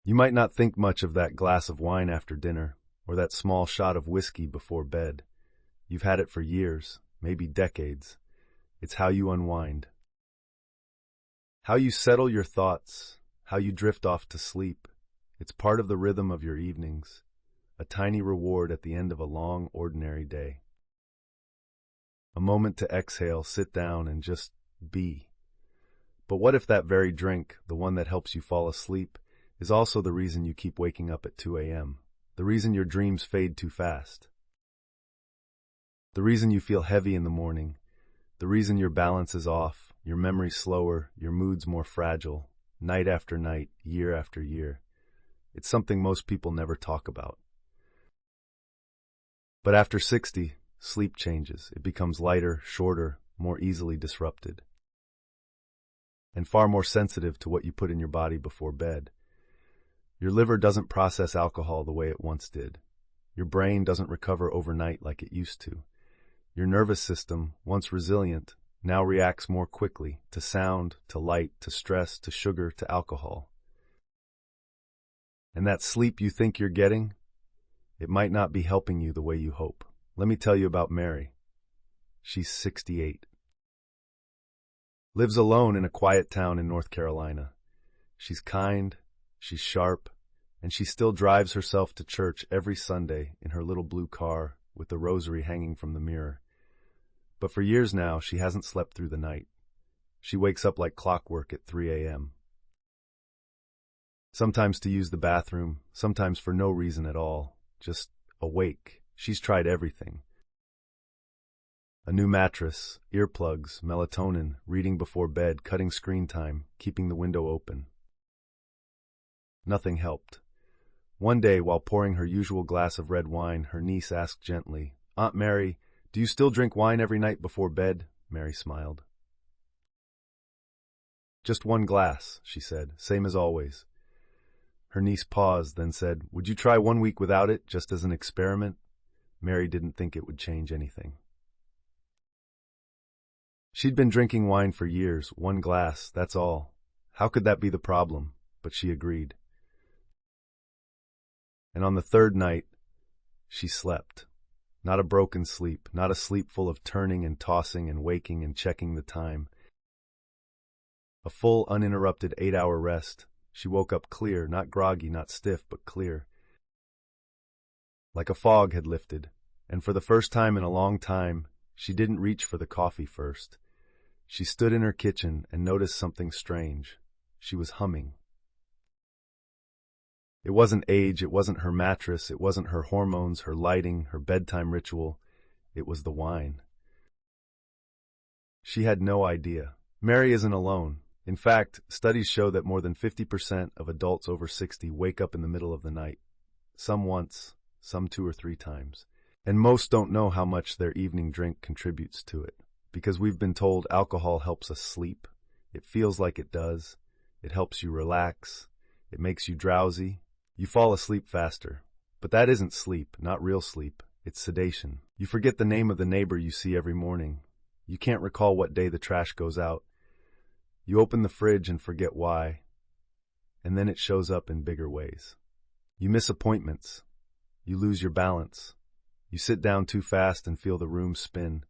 You might not think much of that glass of wine after dinner, or that small shot of whiskey before bed. You've had it for years, maybe decades. It's how you unwind. How you settle your thoughts, how you drift off to sleep. It's part of the rhythm of your evenings, a tiny reward at the end of a long, ordinary day. A moment to exhale, sit down, and just be. But what if that very drink, the one that helps you fall asleep, is also the reason you keep waking up at 2 a.m., the reason your dreams fade too fast, the reason you feel heavy in the morning, the reason your balance is off, your memory slower, your moods more fragile, night after night, year after year. It's something most people never talk about. But after 60, sleep changes. It becomes lighter, shorter, more easily disrupted, and far more sensitive to what you put in your body before bed. Your liver doesn't process alcohol the way it once did. Your brain doesn't recover overnight like it used to. Your nervous system, once resilient, now reacts more quickly to sound, to light, to stress, to sugar, to alcohol. And that sleep you think you're getting, it might not be helping you the way you hope. Let me tell you about Mary. She's 68. Lives alone in a quiet town in North Carolina. She's kind, she's sharp, and she still drives herself to church every Sunday in her little blue car with the rosary hanging from the mirror. But for years now, she hasn't slept through the night. She wakes up like clockwork at 3 a.m. Sometimes to use the bathroom, sometimes for no reason at all, just awake. She's tried everything. A new mattress, earplugs, melatonin, reading before bed, cutting screen time, keeping the window open. Nothing helped. One day, while pouring her usual glass of red wine, her niece asked gently, "Aunt Mary, do you still drink wine every night before bed?" Mary smiled. "Just one glass," she said, "same as always." Her niece paused, then said, "Would you try 1 week without it, just as an experiment?" Mary didn't think it would change anything. She'd been drinking wine for years, 1 glass, that's all. How could that be the problem? But she agreed. And on the 3rd night, she slept. Not a broken sleep, not a sleep full of turning and tossing and waking and checking the time. A full, uninterrupted 8-hour rest. She woke up clear, not groggy, not stiff, but clear. Like a fog had lifted, and for the first time in a long time, she didn't reach for the coffee first. She stood in her kitchen and noticed something strange. She was humming. It wasn't age, it wasn't her mattress, it wasn't her hormones, her lighting, her bedtime ritual. It was the wine. She had no idea. Mary isn't alone. In fact, studies show that more than 50% of adults over 60 wake up in the middle of the night. Some once, some 2 or 3 times. And most don't know how much their evening drink contributes to it. Because we've been told alcohol helps us sleep. It feels like it does. It helps you relax. It makes you drowsy. You fall asleep faster. But that isn't sleep, not real sleep. It's sedation. You forget the name of the neighbor you see every morning. You can't recall what day the trash goes out. You open the fridge and forget why. And then it shows up in bigger ways. You miss appointments. You lose your balance. You sit down too fast and feel the room spin.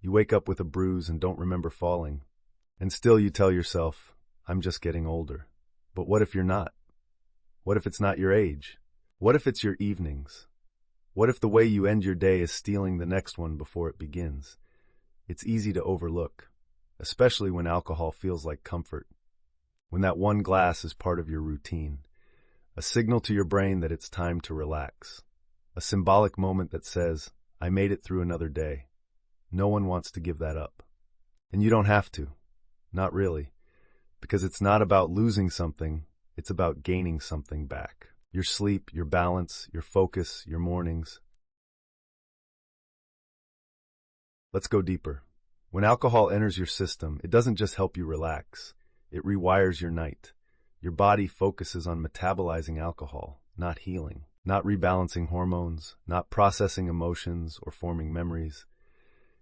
You wake up with a bruise and don't remember falling. And still you tell yourself, I'm just getting older. But what if you're not? What if it's not your age? What if it's your evenings? What if the way you end your day is stealing the next one before it begins? It's easy to overlook, especially when alcohol feels like comfort. When that 1 glass is part of your routine. A signal to your brain that it's time to relax. A symbolic moment that says, I made it through another day. No one wants to give that up. And you don't have to. Not really. Because it's not about losing something, it's about gaining something back. Your sleep, your balance, your focus, your mornings. Let's go deeper. When alcohol enters your system, it doesn't just help you relax. It rewires your night. Your body focuses on metabolizing alcohol, not healing, not rebalancing hormones, not processing emotions or forming memories.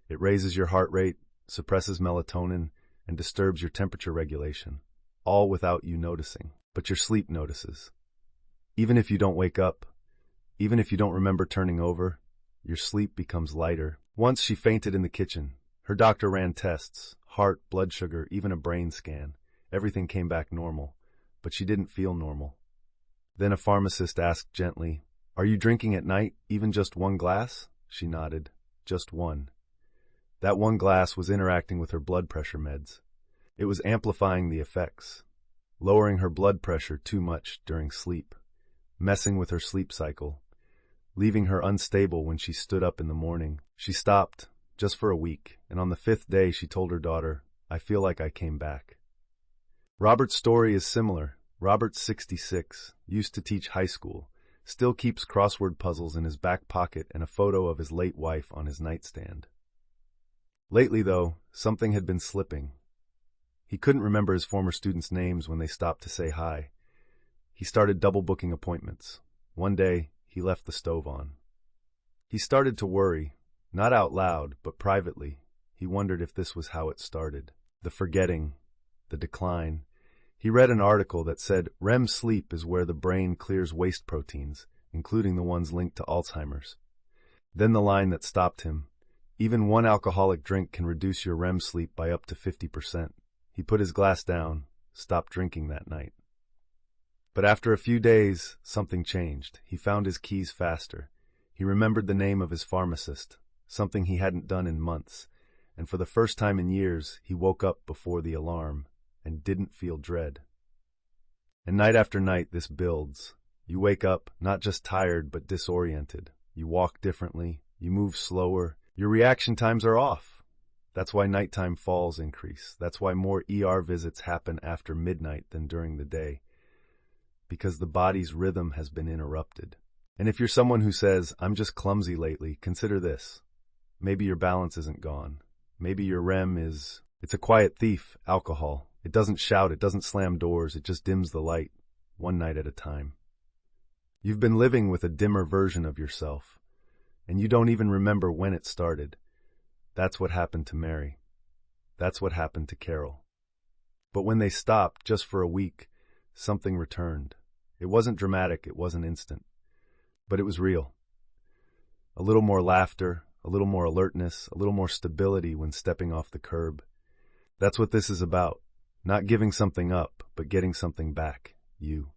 It raises your heart rate, suppresses melatonin, and disturbs your temperature regulation, all without you noticing. But your sleep notices. Even if you don't wake up, even if you don't remember turning over, your sleep becomes lighter. Once she fainted in the kitchen. Her doctor ran tests, heart, blood sugar, even a brain scan. Everything came back normal, but she didn't feel normal. Then a pharmacist asked gently, "Are you drinking at night, even just one glass?" She nodded. Just one. That one glass was interacting with her blood pressure meds. It was amplifying the effects, lowering her blood pressure too much during sleep, messing with her sleep cycle, leaving her unstable when she stood up in the morning. She stopped, just for a week, and on the 5th day she told her daughter, "I feel like I came back." Robert's story is similar. Robert's 66, used to teach high school, still keeps crossword puzzles in his back pocket and a photo of his late wife on his nightstand. Lately, though, something had been slipping. He couldn't remember his former students' names when they stopped to say hi. He started double booking appointments. One day, he left the stove on. He started to worry, not out loud, but privately. He wondered if this was how it started. The forgetting, the decline. He read an article that said REM sleep is where the brain clears waste proteins, including the ones linked to Alzheimer's. Then the line that stopped him. Even one alcoholic drink can reduce your REM sleep by up to 50%. He put his glass down, stopped drinking that night. But after a few days, something changed. He found his keys faster. He remembered the name of his pharmacist, something he hadn't done in months, and for the first time in years, he woke up before the alarm and didn't feel dread. And night after night, this builds. You wake up, not just tired, but disoriented. You walk differently, you move slower, your reaction times are off. That's why nighttime falls increase. That's why more ER visits happen after midnight than during the day. Because the body's rhythm has been interrupted. And if you're someone who says, "I'm just clumsy lately," consider this. Maybe your balance isn't gone. Maybe your REM is... It's a quiet thief, alcohol. It doesn't shout, it doesn't slam doors, it just dims the light, one night at a time. You've been living with a dimmer version of yourself, and you don't even remember when it started. That's what happened to Mary. That's what happened to Carol. But when they stopped, just for a week, something returned. It wasn't dramatic, it wasn't instant. But it was real. A little more laughter, a little more alertness, a little more stability when stepping off the curb. That's what this is about. Not giving something up, but getting something back. You.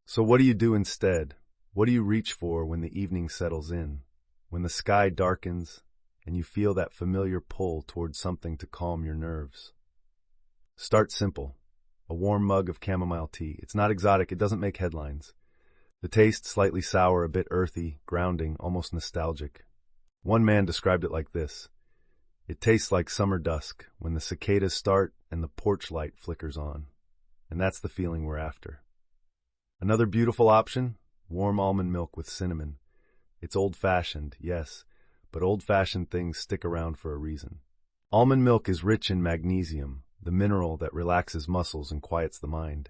So what do you do instead? What do you reach for when the evening settles in? When the sky darkens and you feel that familiar pull towards something to calm your nerves? Start simple. A warm mug of chamomile tea. It's not exotic, it doesn't make headlines. The taste, slightly sour, a bit earthy, grounding, almost nostalgic. One man described it like this. It tastes like summer dusk, when the cicadas start and the porch light flickers on. And that's the feeling we're after. Another beautiful option? Warm almond milk with cinnamon. It's old-fashioned, yes, but old-fashioned things stick around for a reason. Almond milk is rich in magnesium, the mineral that relaxes muscles and quiets the mind.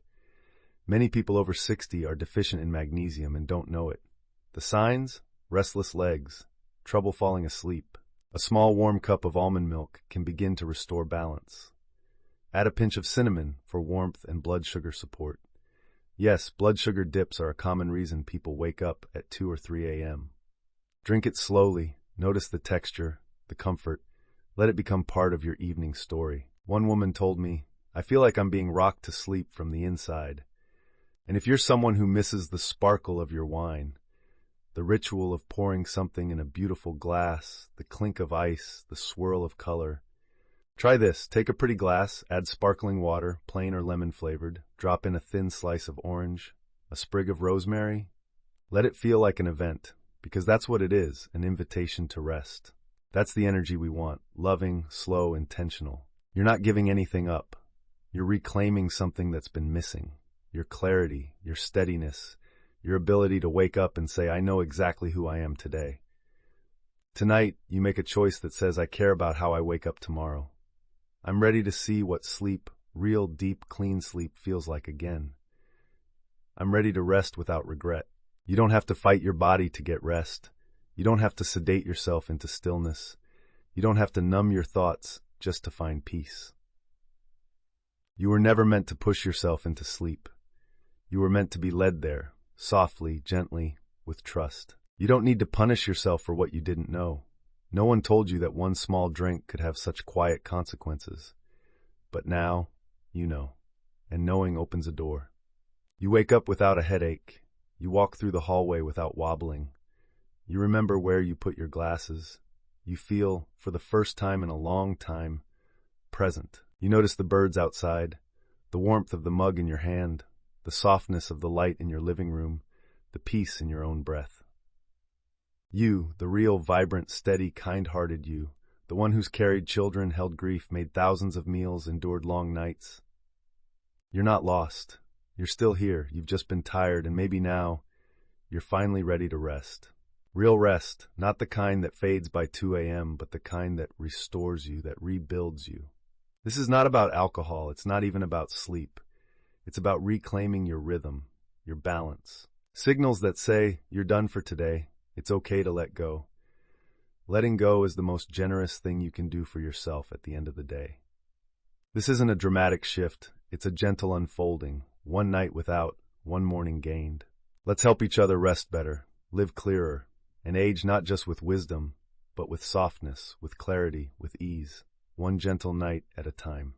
Many people over 60 are deficient in magnesium and don't know it. The signs? Restless legs, trouble falling asleep. A small warm cup of almond milk can begin to restore balance. Add a pinch of cinnamon for warmth and blood sugar support. Yes, blood sugar dips are a common reason people wake up at 2 or 3 a.m. Drink it slowly, notice the texture, the comfort. Let it become part of your evening story. One woman told me, "I feel like I'm being rocked to sleep from the inside." And if you're someone who misses the sparkle of your wine, the ritual of pouring something in a beautiful glass, the clink of ice, the swirl of color. Try this. Take a pretty glass, add sparkling water, plain or lemon flavored, drop in a thin slice of orange, a sprig of rosemary. Let it feel like an event, because that's what it is, an invitation to rest. That's the energy we want, loving, slow, intentional. You're not giving anything up. You're reclaiming something that's been missing. Your clarity, your steadiness, your ability to wake up and say, "I know exactly who I am today." Tonight, you make a choice that says, "I care about how I wake up tomorrow. I'm ready to see what sleep, real, deep, clean sleep feels like again. I'm ready to rest without regret." You don't have to fight your body to get rest. You don't have to sedate yourself into stillness. You don't have to numb your thoughts just to find peace. You were never meant to push yourself into sleep. You were meant to be led there, softly, gently, with trust. You don't need to punish yourself for what you didn't know. No one told you that one small drink could have such quiet consequences. But now, you know, and knowing opens a door. You wake up without a headache. You walk through the hallway without wobbling. You remember where you put your glasses. You feel, for the first time in a long time, present. You notice the birds outside, the warmth of the mug in your hand, the softness of the light in your living room, the peace in your own breath. You, the real, vibrant, steady, kind-hearted you, the one who's carried children, held grief, made thousands of meals, endured long nights. You're not lost. You're still here. You've just been tired, and maybe now you're finally ready to rest. Real rest, not the kind that fades by 2 a.m., but the kind that restores you, that rebuilds you. This is not about alcohol. It's not even about sleep. It's about reclaiming your rhythm, your balance. Signals that say, you're done for today. It's okay to let go. Letting go is the most generous thing you can do for yourself at the end of the day. This isn't a dramatic shift. It's a gentle unfolding. One night without, one morning gained. Let's help each other rest better, live clearer, and age not just with wisdom, but with softness, with clarity, with ease, one gentle night at a time.